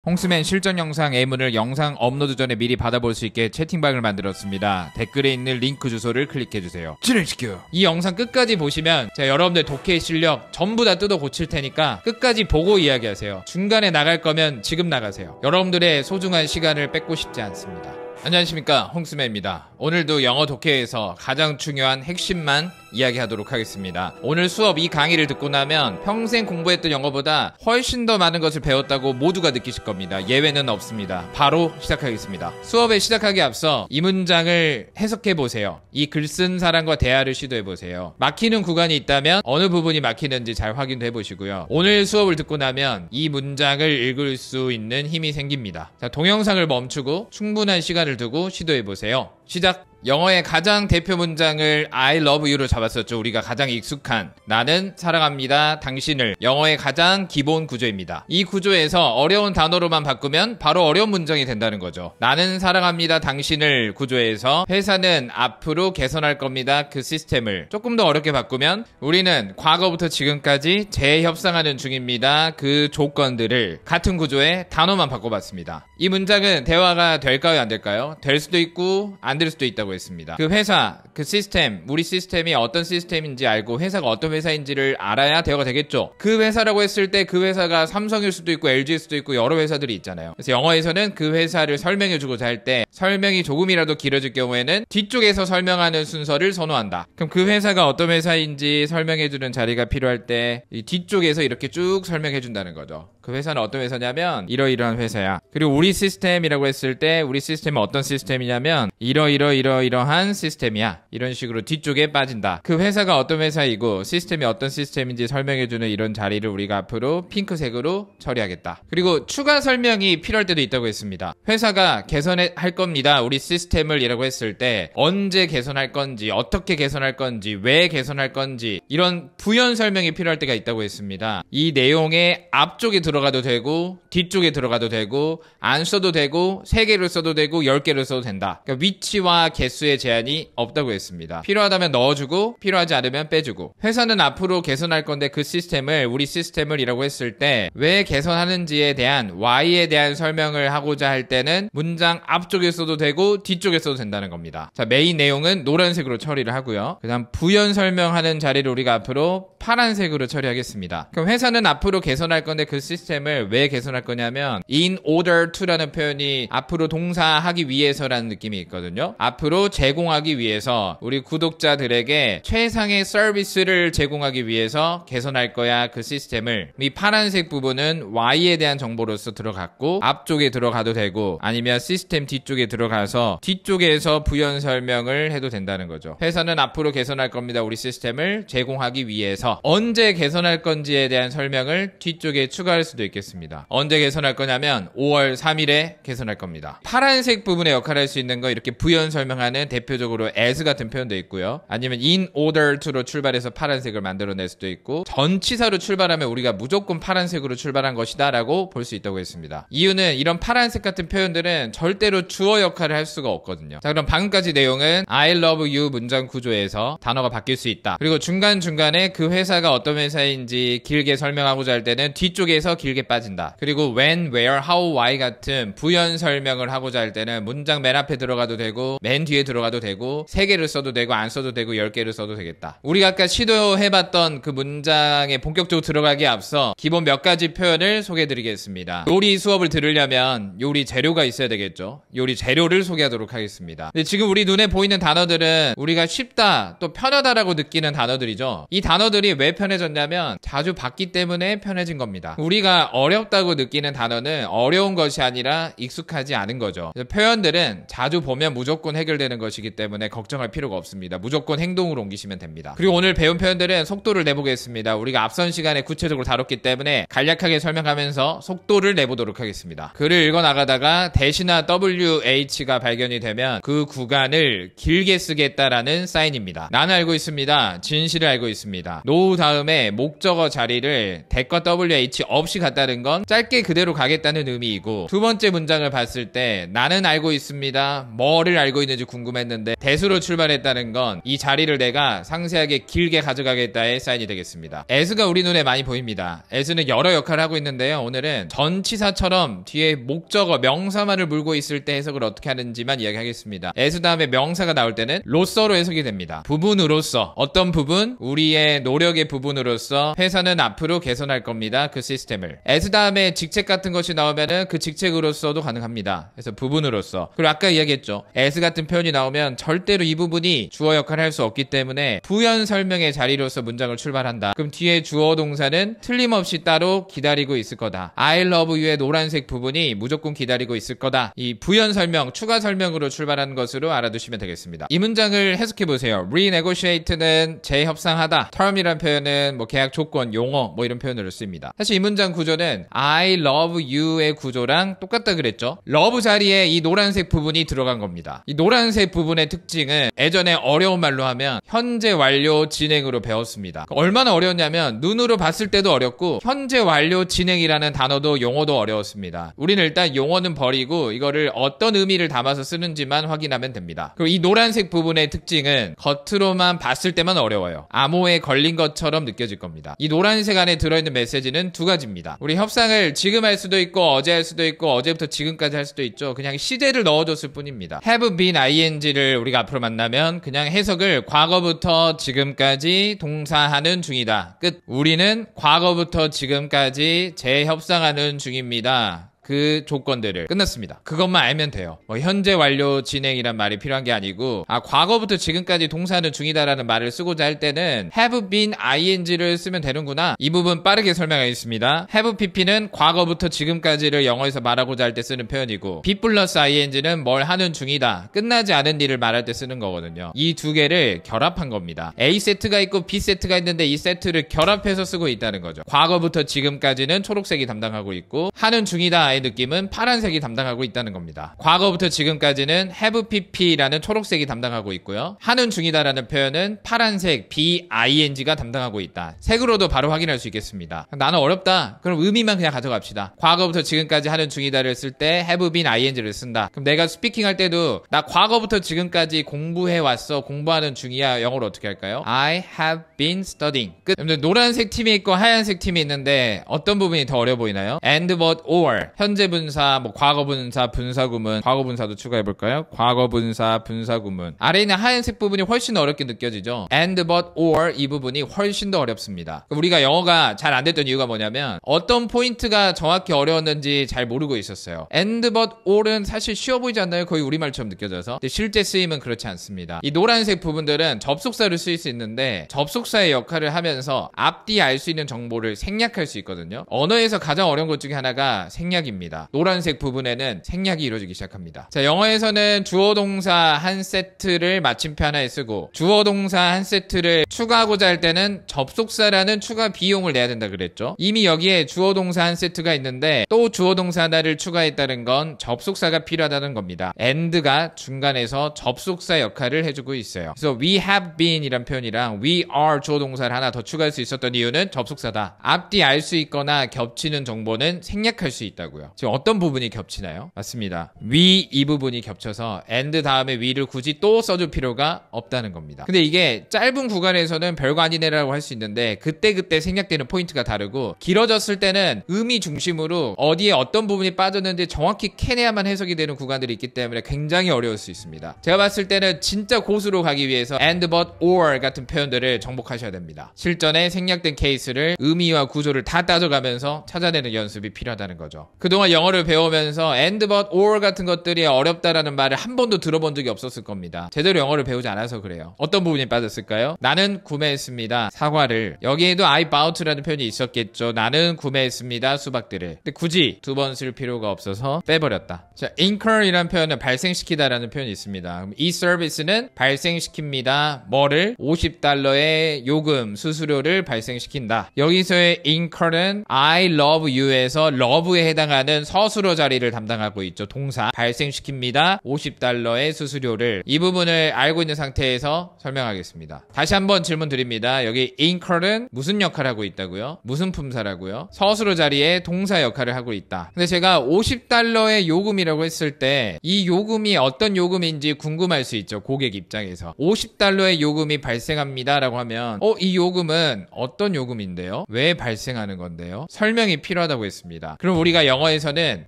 홍스맨 실전 영상 A문을 영상 업로드 전에 미리 받아볼 수 있게 채팅방을 만들었습니다. 댓글에 있는 링크 주소를 클릭해주세요. 진행시켜. 이 영상 끝까지 보시면 제가 여러분들 독해 실력 전부 다 뜯어 고칠 테니까 끝까지 보고 이야기하세요. 중간에 나갈 거면 지금 나가세요. 여러분들의 소중한 시간을 뺏고 싶지 않습니다. 안녕하십니까, 홍스맨입니다. 오늘도 영어 독해에서 가장 중요한 핵심만 이야기하도록 하겠습니다. 오늘 수업 이 강의를 듣고 나면 평생 공부했던 영어보다 훨씬 더 많은 것을 배웠다고 모두가 느끼실 겁니다. 예외는 없습니다. 바로 시작하겠습니다. 수업에 시작하기 앞서 이 문장을 해석해보세요. 이 글 쓴 사람과 대화를 시도해보세요. 막히는 구간이 있다면 어느 부분이 막히는지 잘 확인해보시고요. 오늘 수업을 듣고 나면 이 문장을 읽을 수 있는 힘이 생깁니다. 자, 동영상을 멈추고 충분한 시간을 두고 시도해보세요. 시작! 영어의 가장 대표 문장을 I love you로 잡았었죠. 우리가 가장 익숙한 나는 사랑합니다 당신을. 영어의 가장 기본 구조입니다. 이 구조에서 어려운 단어로만 바꾸면 바로 어려운 문장이 된다는 거죠. 나는 사랑합니다 당신을 구조에서 회사는 앞으로 개선할 겁니다 그 시스템을 조금 더 어렵게 바꾸면 우리는 과거부터 지금까지 재협상하는 중입니다 그 조건들을 같은 구조의 단어만 바꿔봤습니다. 이 문장은 대화가 될까요 안 될까요? 될 수도 있고 안 될 수도 있다고 했습니다. 그 회사, 그 시스템, 우리 시스템이 어떤 시스템인지 알고 회사가 어떤 회사인지를 알아야 대화가 되겠죠. 그 회사라고 했을 때 그 회사가 삼성일 수도 있고 LG일 수도 있고 여러 회사들이 있잖아요. 그래서 영어에서는 그 회사를 설명해주고자 할 때 설명이 조금이라도 길어질 경우에는 뒤쪽에서 설명하는 순서를 선호한다. 그럼 그 회사가 어떤 회사인지 설명해주는 자리가 필요할 때 이 뒤쪽에서 이렇게 쭉 설명해준다는 거죠. 그 회사는 어떤 회사냐면 이러이러한 회사야. 그리고 우리 시스템이라고 했을 때 우리 시스템은 어떤 시스템이냐면 이러한 시스템이야. 이런 식으로 뒤쪽에 빠진다. 그 회사가 어떤 회사이고 시스템이 어떤 시스템인지 설명해주는 이런 자리를 우리가 앞으로 핑크색으로 처리하겠다. 그리고 추가 설명이 필요할 때도 있다고 했습니다. 회사가 개선할 겁니다. 우리 시스템을 이라고 했을 때 언제 개선할 건지, 어떻게 개선할 건지, 왜 개선할 건지 이런 부연 설명이 필요할 때가 있다고 했습니다. 이 내용의 앞쪽에 들어가도 되고 뒤쪽에 들어가도 되고 안 써도 되고 3개를 써도 되고 10개를 써도 된다. 그러니까 위치와 개수의 제한이 없다고 했습니다. 필요하다면 넣어주고 필요하지 않으면 빼주고. 회사는 앞으로 개선할 건데 그 시스템을 우리 시스템을 이라고 했을 때 왜 개선하는지에 대한 why에 대한 설명을 하고자 할 때는 문장 앞쪽에 써도 되고 뒤쪽에 써도 된다는 겁니다. 자, 메인 내용은 노란색으로 처리를 하고요. 그 다음 부연 설명하는 자리를 우리가 앞으로 파란색으로 처리하겠습니다. 그럼 회사는 앞으로 개선할 건데 그 시스템을 왜 개선할 거냐면 in order to라는 표현이 앞으로 동사하기 위해서라는 느낌이 있거든요. 앞으로 제공하기 위해서 우리 구독자들에게 최상의 서비스를 제공하기 위해서 개선할 거야 그 시스템을. 이 파란색 부분은 Y에 대한 정보로서 들어갔고 앞쪽에 들어가도 되고 아니면 시스템 뒤쪽에 들어가서 뒤쪽에서 부연 설명을 해도 된다는 거죠. 회사는 앞으로 개선할 겁니다 우리 시스템을 제공하기 위해서. 언제 개선할 건지에 대한 설명을 뒤쪽에 추가할 수도 있겠습니다. 언제 개선할 거냐면 5월 3일에 개선할 겁니다. 파란색 부분에 역할을 할 수 있는 거 이렇게 부연 설명하는 대표적으로 as 같은 표현도 있고요. 아니면 in order to로 출발해서 파란색을 만들어낼 수도 있고 전치사로 출발하면 우리가 무조건 파란색으로 출발한 것이다 라고 볼 수 있다고 했습니다. 이유는 이런 파란색 같은 표현들은 절대로 주어 역할을 할 수가 없거든요. 자, 그럼 방금까지 내용은 I love you 문장 구조에서 단어가 바뀔 수 있다. 그리고 중간중간에 그 회사가 어떤 회사인지 길게 설명하고자 할 때는 뒤쪽에서 길게 빠진다. 그리고 when, where, how, why 같은 부연 설명을 하고자 할 때는 문장 맨 앞에 들어가도 되고 맨 뒤에 들어가도 되고 3개를 써도 되고 안 써도 되고 10개를 써도 되겠다. 우리가 아까 시도해봤던 그 문장에 본격적으로 들어가기에 앞서 기본 몇 가지 표현을 소개해드리겠습니다. 요리 수업을 들으려면 요리 재료가 있어야 되겠죠. 요리 재료를 소개하도록 하겠습니다. 근데 지금 우리 눈에 보이는 단어들은 우리가 쉽다 또 편하다라고 느끼는 단어들이죠. 이 단어들이 왜 편해졌냐면 자주 봤기 때문에 편해진 겁니다. 우리가 어렵다고 느끼는 단어는 어려운 것이 아니라 익숙하지 않은 거죠. 표현들은 자주 보면 무조건 해결되는 것이기 때문에 걱정할 필요가 없습니다. 무조건 행동으로 옮기시면 됩니다. 그리고 오늘 배운 표현들은 속도를 내보겠습니다. 우리가 앞선 시간에 구체적으로 다뤘기 때문에 간략하게 설명하면서 속도를 내보도록 하겠습니다. 글을 읽어나가다가 대시나 WH가 발견이 되면 그 구간을 길게 쓰겠다라는 사인입니다. 나는 알고 있습니다. 진실을 알고 있습니다. 노후 다음에 목적어 자리를 대과 WH 없이 같이 갔다는 건 짧게 그대로 가겠다는 의미이고, 두 번째 문장을 봤을 때 나는 알고 있습니다. 뭐를 알고 있는지 궁금했는데 대수로 출발했다는 건 이 자리를 내가 상세하게 길게 가져가겠다의 사인이 되겠습니다. as가 우리 눈에 많이 보입니다. as는 여러 역할을 하고 있는데요. 오늘은 전치사처럼 뒤에 목적어, 명사만을 물고 있을 때 해석을 어떻게 하는지만 이야기하겠습니다. as 다음에 명사가 나올 때는 로서로 해석이 됩니다. 부분으로서, 어떤 부분? 우리의 노력의 부분으로서 회사는 앞으로 개선할 겁니다. 그 시스템을. as 다음에 직책 같은 것이 나오면은 그 직책으로서도 가능합니다. 그래서 부분으로서. 그리고 아까 이야기했죠. as 같은 표현이 나오면 절대로 이 부분이 주어 역할을 할 수 없기 때문에 부연 설명의 자리로서 문장을 출발한다. 그럼 뒤에 주어 동사는 틀림없이 따로 기다리고 있을 거다. I love you의 노란색 부분이 무조건 기다리고 있을 거다. 이 부연 설명, 추가 설명으로 출발하는 것으로 알아두시면 되겠습니다. 이 문장을 해석해 보세요. renegotiate는 재협상하다. term이란 표현은 뭐 계약 조건, 용어 뭐 이런 표현으로 쓰입니다. 사실 이 문장 구조는 I love you의 구조랑 똑같다 그랬죠. love 자리에 이 노란색 부분이 들어간 겁니다. 이 노란색 부분의 특징은 예전에 어려운 말로 하면 현재 완료 진행으로 배웠습니다. 얼마나 어려웠냐면 눈으로 봤을 때도 어렵고 현재 완료 진행이라는 단어도 용어도 어려웠습니다. 우리는 일단 용어는 버리고 이거를 어떤 의미를 담아서 쓰는지만 확인하면 됩니다. 그리고 이 노란색 부분의 특징은 겉으로만 봤을 때만 어려워요. 암호에 걸린 것처럼 느껴질 겁니다. 이 노란색 안에 들어있는 메시지는 두 가지입니다. 우리 협상을 지금 할 수도 있고 어제 할 수도 있고 어제부터 지금까지 할 수도 있죠. 그냥 시제를 넣어줬을 뿐입니다. have been ing를 우리가 앞으로 만나면 그냥 해석을 과거부터 지금까지 동사하는 중이다. 끝. 우리는 과거부터 지금까지 재협상하는 중입니다. 그 조건들을 끝났습니다. 그것만 알면 돼요. 뭐 현재 완료 진행이란 말이 필요한 게 아니고 과거부터 지금까지 동사하는 중이다라는 말을 쓰고자 할 때는 have been ing를 쓰면 되는구나. 이 부분 빠르게 설명하겠습니다. have pp는 과거부터 지금까지를 영어에서 말하고자 할 때 쓰는 표현이고 be 플러스 ing는 뭘 하는 중이다. 끝나지 않은 일을 말할 때 쓰는 거거든요. 이 두 개를 결합한 겁니다. A 세트가 있고 B 세트가 있는데 이 세트를 결합해서 쓰고 있다는 거죠. 과거부터 지금까지는 초록색이 담당하고 있고 하는 중이다 느낌은 파란색이 담당하고 있다는 겁니다. 과거부터 지금까지는 have pp라는 초록색이 담당하고 있고요. 하는 중이다라는 표현은 파란색 bing가 담당하고 있다. 색으로도 바로 확인할 수 있겠습니다. 나는 어렵다. 그럼 의미만 그냥 가져갑시다. 과거부터 지금까지 하는 중이다를 쓸 때 have been ing를 쓴다. 그럼 내가 스피킹 할 때도 나 과거부터 지금까지 공부해 왔어. 공부하는 중이야. 영어로 어떻게 할까요? I have been studying. 끝. 여러분들 노란색 팀이 있고 하얀색 팀이 있는데 어떤 부분이 더 어려 보이나요? and but or 현재 분사, 뭐 과거 분사, 분사 구문, 과거 분사도 추가해 볼까요? 과거 분사, 분사 구문. 아래에 있는 하얀색 부분이 훨씬 어렵게 느껴지죠. and but or 이 부분이 훨씬 더 어렵습니다. 우리가 영어가 잘 안 됐던 이유가 뭐냐면 어떤 포인트가 정확히 어려웠는지 잘 모르고 있었어요. and but or은 사실 쉬워 보이지 않나요? 거의 우리말처럼 느껴져서. 근데 실제 쓰임은 그렇지 않습니다. 이 노란색 부분들은 접속사를 쓰일 수 있는데 접속사의 역할을 하면서 앞뒤 알 수 있는 정보를 생략할 수 있거든요. 언어에서 가장 어려운 것 중에 하나가 생략입니다. 노란색 부분에는 생략이 이루어지기 시작합니다. 자, 영어에서는 주어 동사 한 세트를 마침표 하나에 쓰고 주어 동사 한 세트를 추가하고자 할 때는 접속사라는 추가 비용을 내야 된다 그랬죠. 이미 여기에 주어 동사 한 세트가 있는데 또 주어 동사 하나를 추가했다는 건 접속사가 필요하다는 겁니다. and가 중간에서 접속사 역할을 해주고 있어요. 그래서 we have been 이란 표현이랑 we are 주어 동사를 하나 더 추가할 수 있었던 이유는 접속사다. 앞뒤 알 수 있거나 겹치는 정보는 생략할 수 있다고요. 지금 어떤 부분이 겹치나요? 맞습니다. we 이 부분이 겹쳐서 and 다음에 we를 굳이 또 써줄 필요가 없다는 겁니다. 근데 이게 짧은 구간에서는 별거 아니네라고 할 수 있는데 그때그때 생략되는 포인트가 다르고 길어졌을 때는 의미 중심으로 어디에 어떤 부분이 빠졌는지 정확히 캐내야만 해석이 되는 구간들이 있기 때문에 굉장히 어려울 수 있습니다. 제가 봤을 때는 진짜 고수로 가기 위해서 and but or 같은 표현들을 정복하셔야 됩니다. 실전에 생략된 케이스를 의미와 구조를 다 따져가면서 찾아내는 연습이 필요하다는 거죠. 그동안 영어를 배우면서 and but or 같은 것들이 어렵다라는 말을 한 번도 들어본 적이 없었을 겁니다. 제대로 영어를 배우지 않아서 그래요. 어떤 부분이 빠졌을까요? 나는 구매했습니다. 사과를. 여기에도 I bought라는 표현이 있었겠죠. 나는 구매했습니다. 수박들을. 근데 굳이 두 번 쓸 필요가 없어서 빼버렸다. 자, incur이라는 표현은 발생시키다라는 표현이 있습니다. 그럼 이 서비스는 발생시킵니다. 뭐를? $50의 요금, 수수료를 발생시킨다. 여기서의 incur는 I love you에서 love에 해당하는 동사는 서술어 자리를 담당하고 있죠. 동사 발생시킵니다. $50의 수수료를. 이 부분을 알고 있는 상태에서 설명하겠습니다. 다시 한번 질문 드립니다. 여기 incur는 무슨 역할을 하고 있다고요? 무슨 품사라고요? 서술어 자리에 동사 역할을 하고 있다. 근데 제가 $50의 요금이라고 했을 때 이 요금이 어떤 요금인지 궁금할 수 있죠. 고객 입장에서. $50의 요금이 발생합니다 라고 하면 이 요금은 어떤 요금인데요? 왜 발생하는 건데요? 설명이 필요하다고 했습니다. 그럼 우리가 영어에서는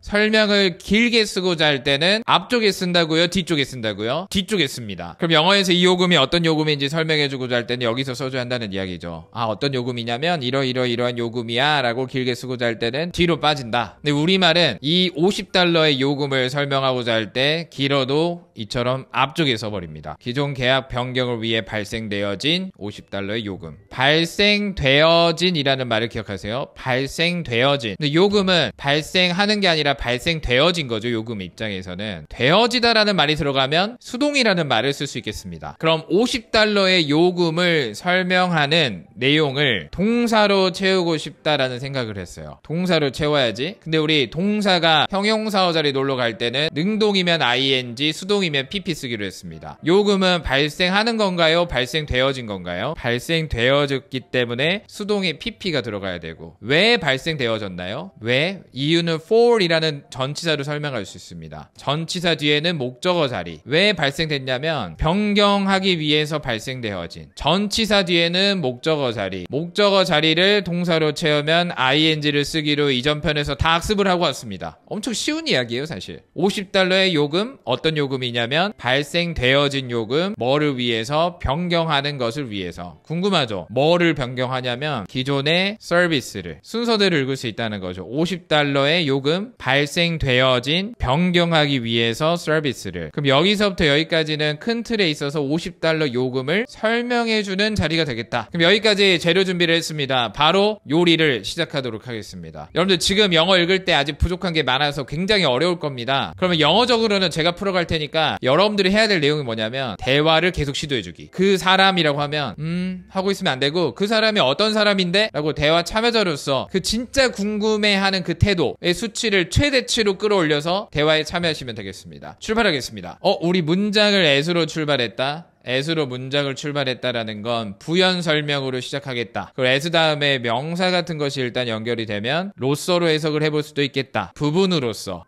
설명을 길게 쓰고자 할 때는 앞쪽에 쓴다고요? 뒤쪽에 쓴다고요? 뒤쪽에 씁니다. 그럼 영어에서 이 요금이 어떤 요금인지 설명해주고자 할 때는 여기서 써줘야 한다는 이야기죠. 어떤 요금이냐면 이러이러한 요금이야 라고 길게 쓰고자 할 때는 뒤로 빠진다. 근데 우리말은 이 $50의 요금을 설명하고자 할 때 길어도 이처럼 앞쪽에 써버립니다. 기존 계약 변경을 위해 발생되어진 $50의 요금. 발생되어진 이라는 말을 기억하세요. 발생되어진. 근데 요금은 발생하는 게 아니라 발생되어진 거죠. 요금 입장에서는. 되어지다라는 말이 들어가면 수동이라는 말을 쓸 수 있겠습니다. 그럼 $50의 요금을 설명하는 내용을 동사로 채우고 싶다라는 생각을 했어요. 동사로 채워야지. 근데 우리 동사가 형용사어 자리 놀러 갈 때는 능동이면 ing, 수동이면 pp 쓰기로 했습니다. 요금은 발생하는 건가요? 발생되어진 건가요? 발생되어졌기 때문에 수동에 pp가 들어가야 되고. 왜 발생되어졌나요? 왜? 이유는 for 이라는 전치사로 설명할 수 있습니다. 전치사 뒤에는 목적어 자리. 왜 발생됐냐면 변경하기 위해서 발생되어진. 전치사 뒤에는 목적어 자리. 목적어 자리를 동사로 채우면 ing를 쓰기로 이전 편에서 다 학습을 하고 왔습니다. 엄청 쉬운 이야기예요 사실. $50의 요금, 어떤 요금이냐면 발생되어진 요금, 뭐를 위해서? 변경하는 것을 위해서. 궁금하죠? 뭐를 변경하냐면 기존의 서비스를, 순서대로 읽을 수 있다는 거죠. $50의 요금, 발생되어진, 변경하기 위해서 서비스를. 그럼 여기서부터 여기까지는 큰 틀에 있어서 $50 요금을 설명해주는 자리가 되겠다. 그럼 여기까지 재료 준비를 했습니다. 바로 요리를 시작하도록 하겠습니다. 여러분들 지금 영어 읽을 때 아직 부족한 게 많아서 굉장히 어려울 겁니다. 그러면 영어적으로는 제가 풀어갈 테니까 여러분들이 해야 될 내용이 뭐냐면 대화를 계속 시도해주기. 그 사람이라고 하면 하고 있으면 안 되고 그 사람이 어떤 사람인데? 라고 대화 참여자로서 그 진짜 궁금해하는 그 태도의 수치를 최대치로 끌어올려서 대화에 참여하시면 되겠습니다. 출발하겠습니다. 우리 문장을 as로 출발했다. as로 문장을 출발했다라는 건 부연 설명으로 시작하겠다. 그리고 as 다음에 명사 같은 것이 일단 연결이 되면 로서로 해석을 해볼 수도 있겠다. 부분으로서.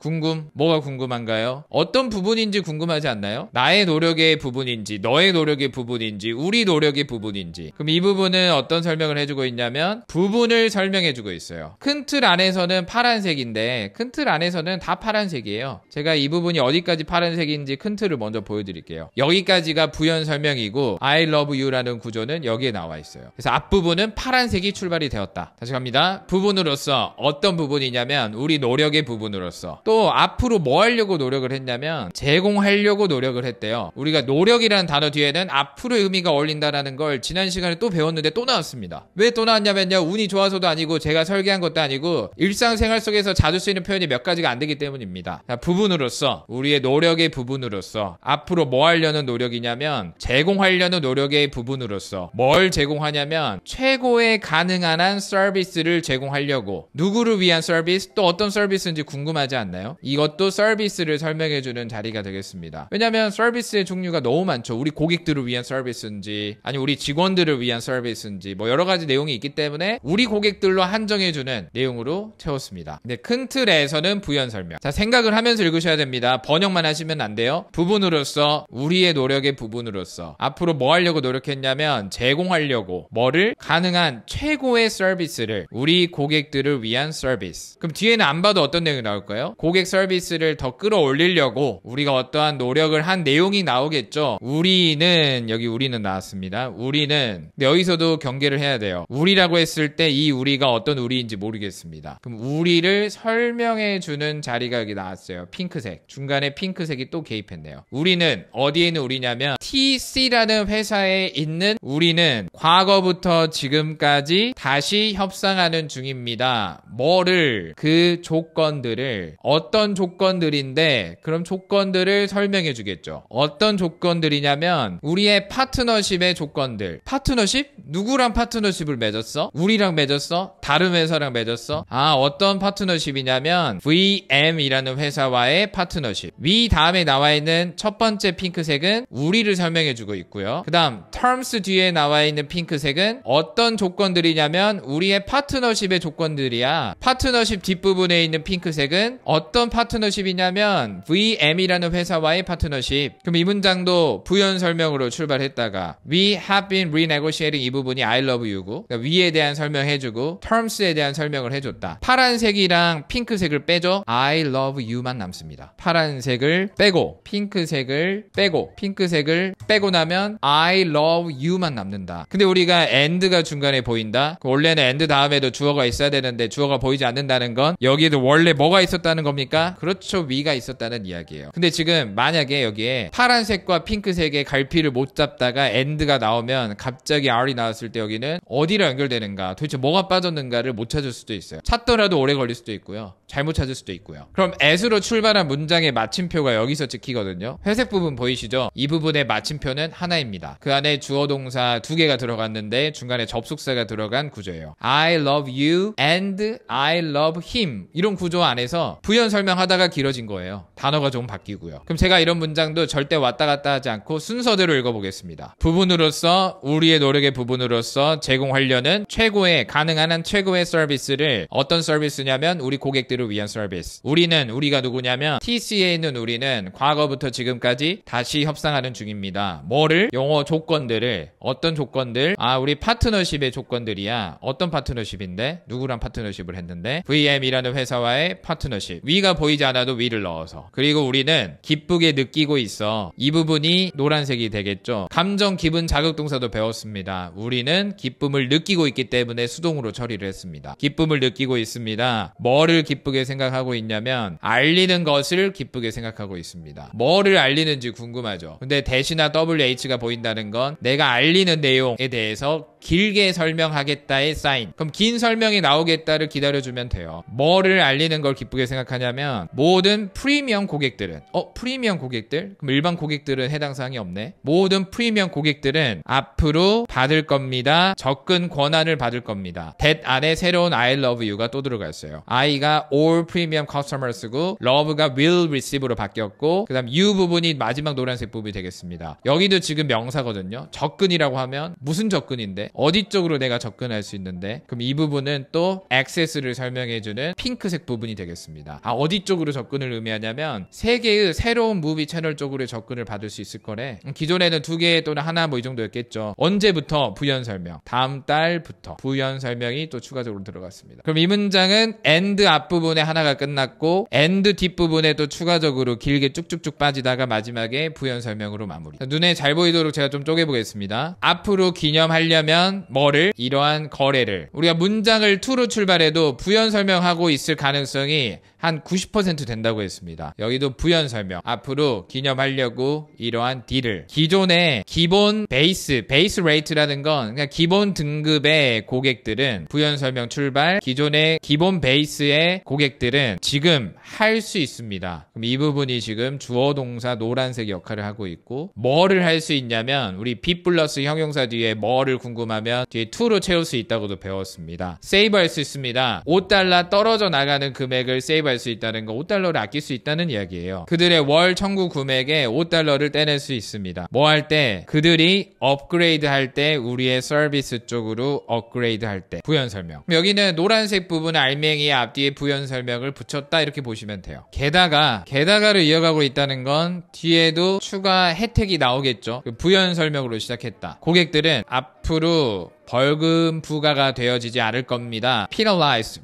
뭐가 궁금한가요? 어떤 부분인지 궁금하지 않나요? 나의 노력의 부분인지, 너의 노력의 부분인지, 우리 노력의 부분인지. 그럼 이 부분은 어떤 설명을 해주고 있냐면 부분을 설명해주고 있어요. 큰 틀 안에서는 파란색인데 큰 틀 안에서는 다 파란색이에요. 제가 이 부분이 어디까지 파란색인지 큰 틀을 먼저 보여드릴게요. 여기까지가 부연 설명이고 I love you라는 구조는 여기에 나와 있어요. 그래서 앞부분은 파란색이 출발이 되었다. 다시 갑니다. 부분으로서 어떤 부분이냐면 우리 노력의 부분으로서. 또 앞으로 뭐 하려고 노력을 했냐면 제공하려고 노력을 했대요. 우리가 노력이라는 단어 뒤에는 앞으로의 의미가 어울린다라는 걸 지난 시간에 또 배웠는데 또 나왔습니다. 왜 또 나왔냐면요. 운이 좋아서도 아니고 제가 설계한 것도 아니고 일상생활 속에서 자주 쓰이는 표현이 몇 가지가 안 되기 때문입니다. 자, 부분으로서 우리의 노력의 부분으로서 앞으로 뭐 하려는 노력이냐면 제공하려는 노력의 부분으로서 뭘 제공하냐면 최고의 가능한 한 서비스를 제공하려고. 누구를 위한 서비스? 또 어떤 서비스인지 궁금하지 않나요? 이것도 서비스를 설명해주는 자리가 되겠습니다. 왜냐면 서비스의 종류가 너무 많죠. 우리 고객들을 위한 서비스인지 아니 우리 직원들을 위한 서비스인지 뭐 여러 가지 내용이 있기 때문에 우리 고객들로 한정해주는 내용으로 채웠습니다. 근데 큰 틀에서는 부연 설명. 자, 생각을 하면서 읽으셔야 됩니다. 번역만 하시면 안 돼요. 부분으로서 우리의 노력의 부분으로서 앞으로 뭐 하려고 노력했냐면 제공하려고 뭐를? 가능한 최고의 서비스를 우리 고객들을 위한 서비스. 그럼 뒤에는 안 봐도 어떤 내용이 나올까요? 고객 서비스를 더 끌어올리려고 우리가 어떠한 노력을 한 내용이 나오겠죠. 우리는 여기 우리는 나왔습니다. 우리는 근데 여기서도 경계를 해야 돼요. 우리라고 했을 때 이 우리가 어떤 우리인지 모르겠습니다. 그럼 우리를 설명해주는 자리가 여기 나왔어요. 핑크색. 중간에 핑크색이 또 개입했네요. 우리는 어디에 있는 우리냐면 T TC라는 회사에 있는 우리는 과거부터 지금까지 다시 협상하는 중입니다. 뭐를? 그 조건들을. 어떤 조건들인데 그럼 조건들을 설명해 주겠죠. 어떤 조건들이냐면 우리의 파트너십의 조건들. 파트너십? 누구랑 파트너십을 맺었어? 우리랑 맺었어? 다른 회사랑 맺었어? 어떤 파트너십이냐면 VM이라는 회사와의 파트너십. 위 다음에 나와 있는 첫 번째 핑크색은 우리를 설명해 주고 있고요. 그 다음 terms 뒤에 나와 있는 핑크색은 어떤 조건들이냐면 우리의 파트너십의 조건들이야. 파트너십 뒷부분에 있는 핑크색은 어떤 파트너십이냐면 VM이라는 회사와의 파트너십. 그럼 이 문장도 부연 설명으로 출발했다가 We have been renegotiating 이 부분이 I love you고 그러니까 위에 대한 설명해주고 terms에 대한 설명을 해줬다. 파란색이랑 핑크색을 빼죠. I love you만 남습니다. 파란색을 빼고 핑크색을 빼고 핑크색을 빼고 나면 I love you만 남는다. 근데 우리가 and가 중간에 보인다. 원래는 and 다음에도 주어가 있어야 되는데 주어가 보이지 않는다는 건 여기에도 원래 뭐가 있었다는 겁니까? 그렇죠. 위가 있었다는 이야기예요. 근데 지금 만약에 여기에 파란색과 핑크색의 갈피를 못 잡다가 and가 나오면 갑자기 R이 나왔을 때 여기는 어디로 연결되는가 도대체 뭐가 빠졌는가를 못 찾을 수도 있어요. 찾더라도 오래 걸릴 수도 있고요. 잘못 찾을 수도 있고요. 그럼 as로 출발한 문장의 마침표가 여기서 찍히거든요. 회색 부분 보이시죠? 이 부분의 마침표는 하나입니다. 그 안에 주어 동사 두 개가 들어갔는데 중간에 접속사가 들어간 구조예요. I love you and I love him 이런 구조 안에서 부연 설명하다가 길어진 거예요. 단어가 좀 바뀌고요. 그럼 제가 이런 문장도 절대 왔다 갔다 하지 않고 순서대로 읽어보겠습니다. 부분으로서 우리의 노력의 부분으로서 제공하려는 최고의 가능한 한 최고의 서비스를 어떤 서비스냐면 우리 고객들을 위한 서비스. 우리가 누구냐면 TC에 있는 우리는 과거부터 지금까지 다시 협상하는 중입니다. 뭐를? 영어 조건들을. 어떤 조건들? 우리 파트너십의 조건들이야. 어떤 파트너십인데? 누구랑 파트너십을 했는데? VM이라는 회사와의 파트너십. 위가 보이지 않아도 위를 넣어서. 그리고 우리는 기쁘게 느끼고 있어. 이 부분이 노란색이 되겠죠. 감정, 기분, 자극동사도 배웠습니다. 우리는 기쁨을 느끼고 있기 때문에 수동으로 처리를 했습니다. 기쁨을 느끼고 있습니다. 뭐를 기쁘게 생각하고 있냐면 알리는 것을 기쁘게 생각하고 있습니다. 뭐를 알리는지 궁금하죠. 근데 대시나 WH가 보인다는 건 내가 알리는 내용에 대해서 길게 설명하겠다의 사인. 그럼 긴 설명이 나오겠다를 기다려주면 돼요. 뭐를 알리는 걸 기쁘게 생각하냐면 모든 프리미엄 고객들은 프리미엄 고객들? 그럼 일반 고객들은 해당 사항이 없네. 모든 프리미엄 고객들은 앞으로 받을 겁니다. 접근 권한을 받을 겁니다. that 안에 새로운 I love you가 또 들어갔어요. I가 all premium customers고 love가 will receive로 바뀌었고 그 다음 you 부분이 마지막 노란색 부분이 되겠습니다. 여기도 지금 명사거든요. 접근이라고 하면 무슨 접근인데? 어디 쪽으로 내가 접근할 수 있는데? 그럼 이 부분은 또 access를 설명해주는 핑크색 부분이 되겠습니다. 어디 쪽으로 접근을 의미하냐면 세 개의 새로운 무비 채널 쪽으로 접근을 받을 수 있을 거래. 기존에는 두 개 또는 하나 뭐 이 정도였겠죠. 언제부터? 부연 설명. 다음 달부터 부연 설명이 또 추가적으로 들어갔습니다. 그럼 이 문장은 and 앞부분에 하나가 끝났고 and 뒷부분에 또 추가적으로 길게 쭉쭉쭉 빠지다가 마지막에 부연 설명으로 마무리. 눈에 잘 보이도록 제가 좀 쪼개보겠습니다. 앞으로 기념하려면 뭐를? 이러한 거래를. 우리가 문장을 to로 출발해도 부연 설명하고 있을 가능성이 한 90% 된다고 했습니다. 여기도 부연 설명. 앞으로 기념하려고 이러한 딜을. 기존의 기본 베이스 레이트라는 건 그냥 기본 등급의 고객들은 부연 설명 출발. 기존의 기본 베이스의 고객들은 지금 할 수 있습니다. 그럼 이 부분이 지금 주어 동사 노란색 역할을 하고 있고 뭐를 할 수 있냐면 우리 be 플러스 형용사 뒤에 뭐를 궁금하면 뒤에 to로 채울 수 있다고도 배웠습니다. 세이브 할 수 있습니다. $5 떨어져 나가는 금액을 세이브 할 수 있다는 거, $5를 아낄 수 있다는 이야기예요. 그들의 월 청구 금액에 $5를 떼낼 수 있습니다. 뭐 할 때? 그들이 업그레이드 할 때 우리의 서비스 쪽으로 업그레이드 할 때 부연 설명. 여기는 노란색 부분에 알맹이의 앞뒤에 부연 설명을 붙였다 이렇게 보시면 돼요. 게다가를 이어가고 있다는 건 뒤에도 추가 혜택이 나오겠죠. 부연 설명으로 시작했다. 고객들은 앞으로 벌금 부과가 되어지지 않을 겁니다. penalize,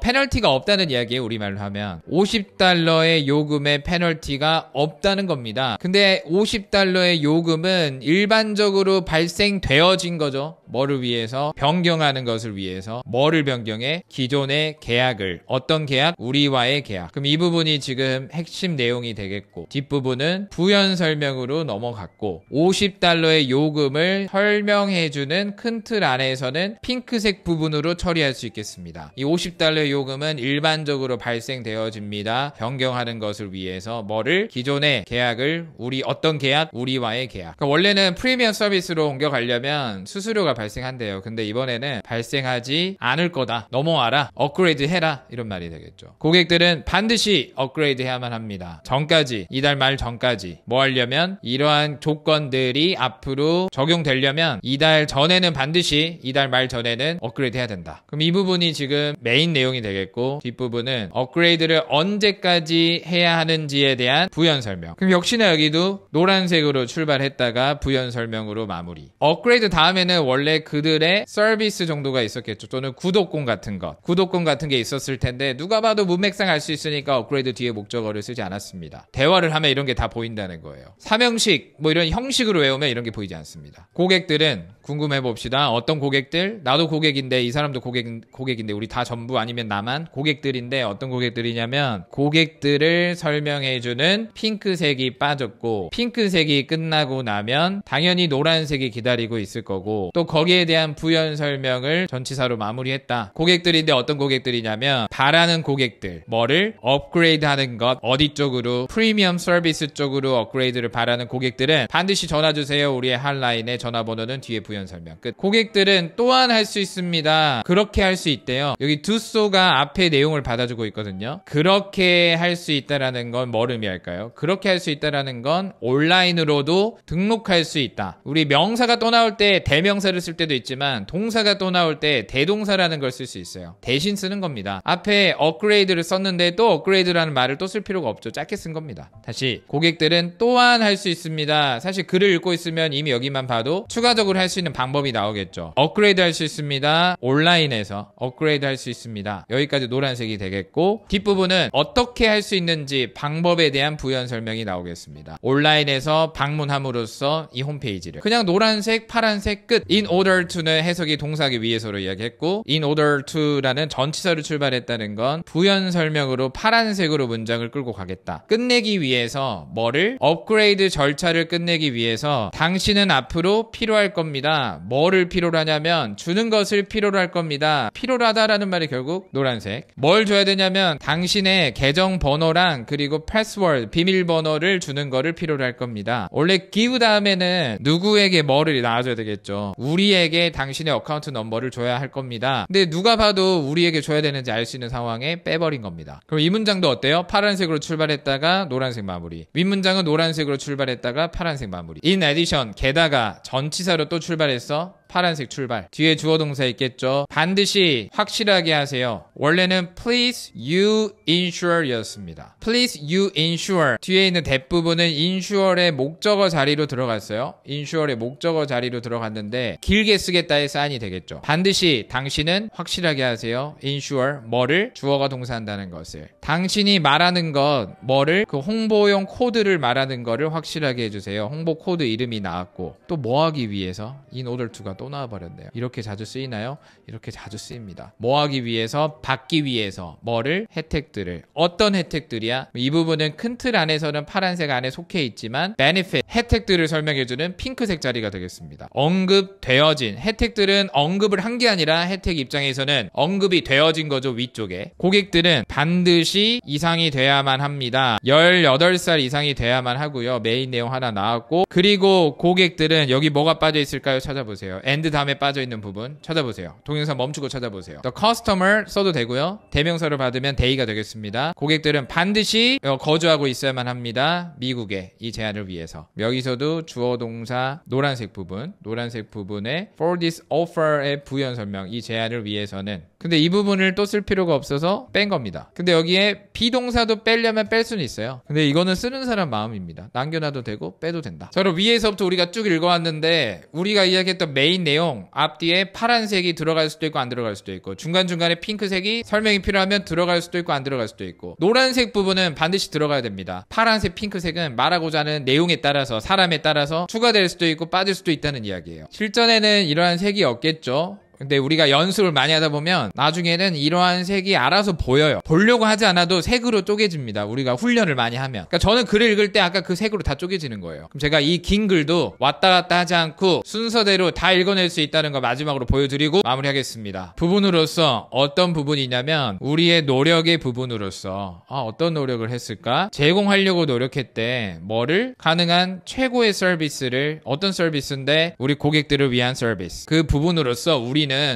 페널티가 없다는 이야기예요. 우리말로 하면 $50의 요금의 페널티가 없다는 겁니다. 근데 $50의 요금은 일반적으로 발생되어진 거죠. 뭐를 위해서? 변경하는 것을 위해서. 뭐를 변경해? 기존의 계약을. 어떤 계약? 우리와의 계약. 그럼 이 부분이 지금 핵심 내용이 되겠고, 뒷부분은 부연 설명으로 넘어갔고, $50의 요금을 설명해주는 큰 틀 안에서는 핑크색 부분으로 처리할 수 있겠습니다. 이 $50의 요금은 일반적으로 발생되어집니다. 변경하는 것을 위해서. 뭐를? 기존의 계약을. 어떤 계약? 우리와의 계약. 그러니까 원래는 프리미엄 서비스로 옮겨가려면 수수료가 발생한대요. 근데 이번에는 발생하지 않을 거다. 넘어와라. 업그레이드 해라. 이런 말이 되겠죠. 고객들은 반드시 업그레이드 해야만 합니다. 전까지, 이달 말 전까지. 뭐 하려면? 이러한 조건들이 앞으로 적용되려면 이달 전에는 반드시, 이달 말 전에는 업그레이드 해야 된다. 그럼 이 부분이 지금 메인 내용이 되겠고, 뒷부분은 업그레이드를 언제까지 해야 하는지에 대한 부연 설명. 그럼 역시나 여기도 노란색으로 출발했다가 부연 설명으로 마무리. 업그레이드 다음에는 원래 그들의 서비스 정도가 있었겠죠. 또는 구독권 같은 것. 구독권 같은 게 있었을 텐데 누가 봐도 문맥상 알 수 있으니까 업그레이드 뒤에 목적어를 쓰지 않았습니다. 대화를 하면 이런 게 다 보인다는 거예요. 삼형식, 뭐 이런 형식으로 외우면 이런 게 보이지 않습니다. 고객들은 궁금해 봅시다. 어떤 고객들? 나도 고객인데 이 사람도 고객인데 우리 다 전부 아니면 나만 고객들인데 어떤 고객들이냐면 고객들을 설명해주는 핑크색이 빠졌고, 핑크색이 끝나고 나면 당연히 노란색이 기다리고 있을 거고, 또 거기에 대한 부연 설명을 전치사로 마무리했다. 고객들인데 어떤 고객들이냐면 바라는 고객들. 뭐를? 업그레이드 하는 것. 어디 쪽으로? 프리미엄 서비스 쪽으로 업그레이드를 바라는 고객들은 반드시 전화 주세요. 우리의 핫라인에 전화번호는 뒤에 부연 설명. 끝. 고객들은 또한 할 수 있습니다. 그렇게 할 수 있대요. 여기 do so가 앞에 내용을 받아주고 있거든요. 그렇게 할 수 있다라는 건 뭘 의미할까요? 그렇게 할 수 있다라는 건 온라인으로도 등록할 수 있다. 우리 명사가 또 나올 때 대명사를 쓸 때도 있지만 동사가 또 나올 때 대동사라는 걸 쓸 수 있어요. 대신 쓰는 겁니다. 앞에 업그레이드를 썼는데 또 업그레이드라는 말을 또 쓸 필요가 없죠. 짧게 쓴 겁니다. 다시, 고객들은 또한 할 수 있습니다. 사실 글을 읽고 있으면 이미 여기만 봐도 추가적으로 할 수 있는 방법이 나오겠죠. 업그레이드 할 수 있습니다. 온라인에서 업그레이드 할 수 있습니다. 여기까지 노란색이 되겠고, 뒷부분은 어떻게 할 수 있는지 방법에 대한 부연 설명이 나오겠습니다. 온라인에서 방문함으로써 이 홈페이지를. 그냥 노란색, 파란색, 끝. in order to는 해석이 동사하기 위해서로 이야기했고, in order to라는 전치사로 출발했다는 건 부연 설명으로 파란색으로 문장을 끌고 가겠다. 끝내기 위해서 뭐를? 업그레이드 절차를 끝내기 위해서 당신은 앞으로 필요할 겁니다. 뭐를 필요로 하냐면 주는 것을 필요로 할 겁니다. 필요로 하다라는 말이 결국 노란색. 뭘 줘야 되냐면 당신의 계정 번호랑 그리고 패스워드, 비밀번호를 주는 거를 필요로 할 겁니다. 원래 give 다음에는 누구에게 뭐를 나와줘야 되겠죠. 우리에게 당신의 어카운트 넘버를 줘야 할 겁니다. 근데 누가 봐도 우리에게 줘야 되는지 알 수 있는 상황에 빼버린 겁니다. 그럼 이 문장도 어때요? 파란색으로 출발했다가 노란색 마무리. 윗문장은 노란색으로 출발했다가 파란색 마무리. in addition, 게다가 전치사로 또 출발했어. 파란색 출발. 뒤에 주어 동사 있겠죠. 반드시 확실하게 하세요. 원래는 please you ensure 였습니다. please you ensure. 뒤에 있는 대부분은 ensure의 목적어 자리로 들어갔어요. ensure의 목적어 자리로 들어갔는데 길게 쓰겠다의 사인이 되겠죠. 반드시 당신은 확실하게 하세요. ensure. 뭐를? 주어가 동사한다는 것을. 당신이 말하는 것, 뭐를? 그 홍보용 코드를 말하는 거를 확실하게 해주세요. 홍보 코드 이름이 나왔고, 또 뭐 하기 위해서? in order to가 또 나와버렸네요. 이렇게 자주 쓰이나요? 이렇게 자주 쓰입니다. 뭐 하기 위해서? 받기 위해서. 뭐를? 혜택들을. 어떤 혜택들이야? 이 부분은 큰 틀 안에서는 파란색 안에 속해 있지만 benefit, 혜택들을 설명해주는 핑크색 자리가 되겠습니다. 언급되어진. 혜택들은 언급을 한 게 아니라 혜택 입장에서는 언급이 되어진 거죠. 위쪽에. 고객들은 반드시 이상이 돼야만 합니다. 18살 이상이 돼야만 하고요. 메인 내용 하나 나왔고, 그리고 고객들은 여기 뭐가 빠져 있을까요? 찾아보세요. and 다음에 빠져있는 부분 찾아보세요. 동영상 멈추고 찾아보세요. The customer 써도 되고요. 대명사를 받으면 they가 되겠습니다. 고객들은 반드시 거주하고 있어야만 합니다. 미국에 이 제안을 위해서. 여기서도 주어 동사 노란색 부분, 노란색 부분에 for this offer의 부연 설명, 이 제안을 위해서는 근데 이 부분을 또 쓸 필요가 없어서 뺀 겁니다. 근데 여기에 비동사도 빼려면 뺄 수는 있어요. 근데 이거는 쓰는 사람 마음입니다. 남겨놔도 되고 빼도 된다. 자, 그럼 위에서부터 우리가 쭉 읽어왔는데 우리가 이야기했던 메인 내용 앞뒤에 파란색이 들어갈 수도 있고 안 들어갈 수도 있고 중간중간에 핑크색이 설명이 필요하면 들어갈 수도 있고 안 들어갈 수도 있고 노란색 부분은 반드시 들어가야 됩니다. 파란색, 핑크색은 말하고자 하는 내용에 따라서 사람에 따라서 추가될 수도 있고 빠질 수도 있다는 이야기예요. 실전에는 이러한 색이 없겠죠. 근데 우리가 연습을 많이 하다 보면 나중에는 이러한 색이 알아서 보여요. 보려고 하지 않아도 색으로 쪼개집니다. 우리가 훈련을 많이 하면. 그러니까 저는 글을 읽을 때 아까 그 색으로 다 쪼개지는 거예요. 그럼 제가 이 긴 글도 왔다 갔다 하지 않고 순서대로 다 읽어낼 수 있다는 거 마지막으로 보여드리고 마무리하겠습니다. 부분으로서 어떤 부분이냐면 우리의 노력의 부분으로서 어떤 노력을 했을까? 제공하려고 노력했대. 뭐를? 가능한 최고의 서비스를 어떤 서비스인데 우리 고객들을 위한 서비스. 그 부분으로서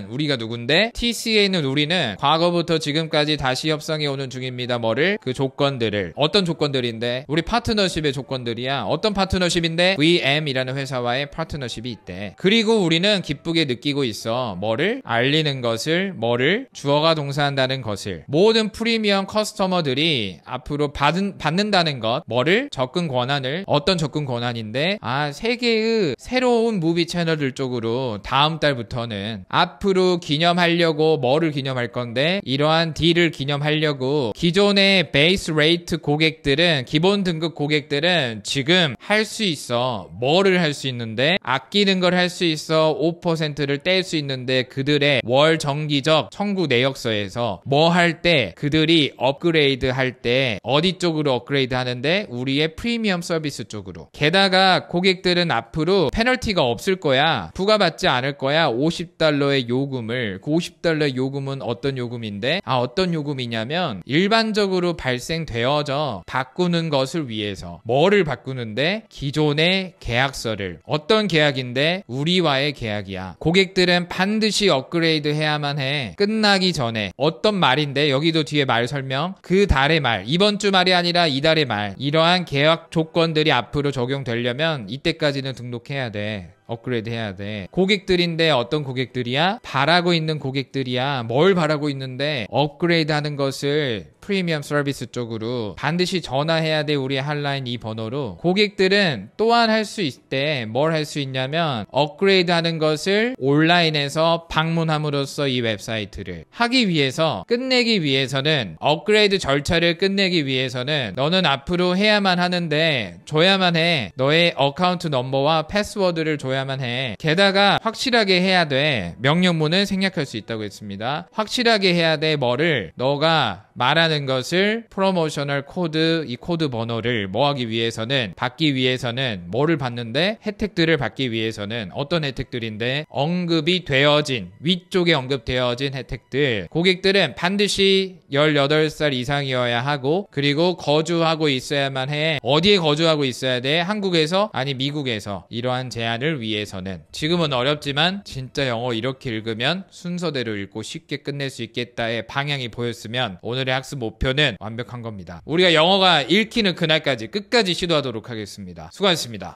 우리가 누군데? TCA는 우리는 과거부터 지금까지 다시 협상해 오는 중입니다. 뭐를? 그 조건들을. 어떤 조건들인데? 우리 파트너십의 조건들이야. 어떤 파트너십인데? VM이라는 회사와의 파트너십이 있대. 그리고 우리는 기쁘게 느끼고 있어. 뭐를? 알리는 것을. 뭐를? 주어가 동사한다는 것을. 모든 프리미엄 커스터머들이 앞으로 받는다는 것. 뭐를? 접근 권한을. 어떤 접근 권한인데? 세계의 새로운 무비 채널들 쪽으로 다음 달부터는 앞으로 기념하려고 뭐를 기념할 건데 이러한 딜을 기념하려고 기존의 베이스 레이트 고객들은 기본 등급 고객들은 지금 할 수 있어. 뭐를 할 수 있는데 아끼는 걸 할 수 있어. 5%를 뗄 수 있는데 그들의 월 정기적 청구 내역서에서 뭐 할 때 그들이 업그레이드 할 때 어디 쪽으로 업그레이드 하는데 우리의 프리미엄 서비스 쪽으로. 게다가 고객들은 앞으로 페널티가 없을 거야. 부과받지 않을 거야. $50의 요금을. 그 $50의 요금은 어떤 요금인데 어떤 요금이냐면 일반적으로 발생되어져 바꾸는 것을 위해서 뭐를 바꾸는데 기존의 계약서를. 어떤 계약인데 우리와의 계약이야. 고객들은 반드시 업그레이드 해야만 해. 끝나기 전에. 어떤 말인데 여기도 뒤에 말 설명. 그 달의 말. 이번 주 말이 아니라 이달의 말. 이러한 계약 조건들이 앞으로 적용되려면 이때까지는 등록해야 돼. 업그레이드 해야 돼. 고객들인데 어떤 고객들이야? 바라고 있는 고객들이야. 뭘 바라고 있는데 업그레이드 하는 것을 프리미엄 서비스 쪽으로 반드시 전화해야 돼. 우리 핫라인 이 번호로. 고객들은 또한 할 수 있대. 뭘 할 수 있냐면 업그레이드 하는 것을 온라인에서 방문함으로써 이 웹사이트를 하기 위해서 끝내기 위해서는 업그레이드 절차를 끝내기 위해서는 너는 앞으로 해야만 하는데 줘야만 해. 너의 어카운트 넘버와 패스워드를 줘야만 해. 게다가 확실하게 해야 돼. 명령문은 생략할 수 있다고 했습니다. 확실하게 해야 돼. 뭐를? 너가 말하는 것을 프로모셔널 코드, 이 코드 번호를 뭐 하기 위해서는 받기 위해서는 뭐를 받는데 혜택들을 받기 위해서는 어떤 혜택들인데 언급이 되어진 위쪽에 언급되어진 혜택들. 고객들은 반드시 18살 이상이어야 하고 그리고 거주하고 있어야만 해. 어디에 거주하고 있어야 돼? 한국에서? 아니 미국에서. 이러한 제한을 위해서는. 지금은 어렵지만 진짜 영어 이렇게 읽으면 순서대로 읽고 쉽게 끝낼 수 있겠다의 방향이 보였으면 오늘의 학습 목표는 완벽한 겁니다. 우리가 영어가 읽히는 그날까지 끝까지 시도하도록 하겠습니다. 수고하셨습니다.